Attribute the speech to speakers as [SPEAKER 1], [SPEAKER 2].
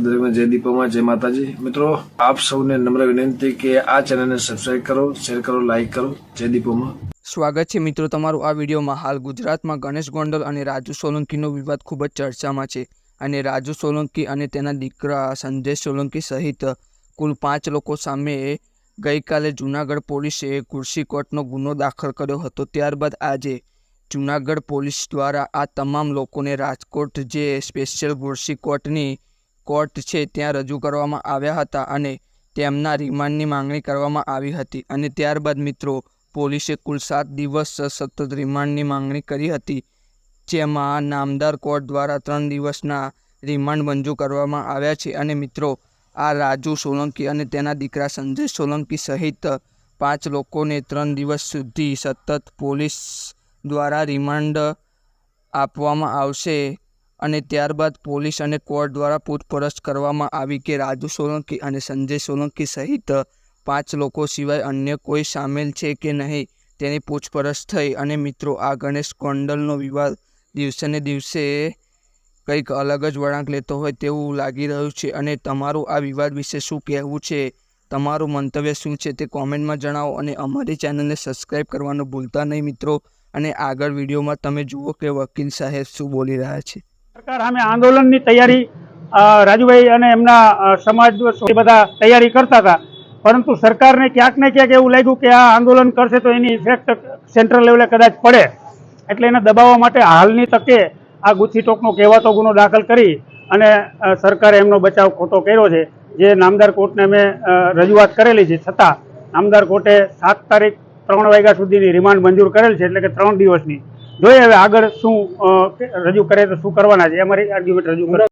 [SPEAKER 1] દરેકને જય દીપોમાં જય માતાજી। મિત્રો આપ સૌને નમ્ર વિનંતી કે આ ચેનલને સબસ્ક્રાઇબ કરો, શેર કરો, લાઇક કરો। જય દીપોમાં
[SPEAKER 2] સ્વાગત છે મિત્રો તમારું આ વિડીયોમાં। હાલ ગુજરાતમાં ગણેશ ગોંડલ અને રાજુ સોલંકીનો વિવાદ ખૂબ જ ચર્ચામાં છે અને રાજુ સોલંકી અને તેના દીકરા સંજય સોલંકી સહિત કુલ 5 લોકો સામે ગઈકાલે જૂનાગઢ પોલીસે કુર્સી કોર્ટનો ગુનો દાખલ કર્યો હતો। ત્યારબાદ આજે જૂનાગઢ પોલીસ દ્વારા આ તમામ લોકોને રાજકોટ જે સ્પેશિયલ કુર્સી કોર્ટ છે ત્યાં રજૂ કરવામાં આવ્યા હતા અને તેમના રિમાન્ડની માંગણી કરવામાં આવી હતી અને ત્યારબાદ મિત્રો પોલીસે કુલ 7 દિવસ સતત રિમાન્ડની માંગણી કરી હતી, જેમાં નામદાર કોર્ટ દ્વારા 3 દિવસના રિમાન્ડ મંજૂર કરવામાં આવ્યા છે અને મિત્રો આ રાજુ સોલંકી અને તેના દીકરા સંજય સોલંકી સહિત 5 લોકોને 3 દિવસ સુધી સતત પોલીસ દ્વારા રિમાન્ડ આપવામાં આવશે અને ત્યારબાદ પોલીસ અને કોર્ટ દ્વારા પૂછપરછ કરવામાં આવી કે રાજુ સોલંકી અને સંજય સોલંકી સહિત 5 લોકો સિવાય અન્ય કોઈ સામેલ છે કે નહીં તેની પૂછપરછ થઈ અને મિત્રો આ ગણેશ ગોંડલનો વિવાદ દિવસે ને દિવસે કંઈક અલગ જ વળાંક લેતો હોય તેવું લાગી રહ્યું છે અને તમારું આ વિવાદ વિશે શું કહેવું છે, તમારું મંતવ્ય શું છે તે કોમેન્ટમાં જણાવો અને અમારી ચેનલને સબસ્ક્રાઈબ કરવાનું ભૂલતા નહીં મિત્રો। અને આગળ વિડીયોમાં તમે જુઓ કે વકીલ સાહેબ શું બોલી રહ્યા છે।
[SPEAKER 3] સરકાર સામે આંદોલનની તૈયારી રાજુભાઈ અને એમના સમાજ બધા તૈયારી કરતા હતા, પરંતુ સરકારને ક્યાંક ને ક્યાંક એવું લાગ્યું કે આ આંદોલન કરશે તો એની ઇફેક્ટ સેન્ટ્રલ લેવલે કદાચ પડે, એટલે એને દબાવવા માટે હાલની તકે આ ગુથીટોકનો કહેવાતો ગુનો દાખલ કરી અને સરકારે એમનો બચાવ ખોટો કર્યો છે। જે નામદાર કોર્ટને અમે રજૂઆત કરેલી છે, છતાં નામદાર કોર્ટે 7 તારીખ 3 વાગ્યા સુધીની રિમાન્ડ મંજૂર કરેલ છે, એટલે કે 3 દિવસની। જોઈએ હવે આગળ શું રજૂ કરે તો શું કરવાના છે, અમારી આર્ગ્યુમેન્ટ રજૂ કરે।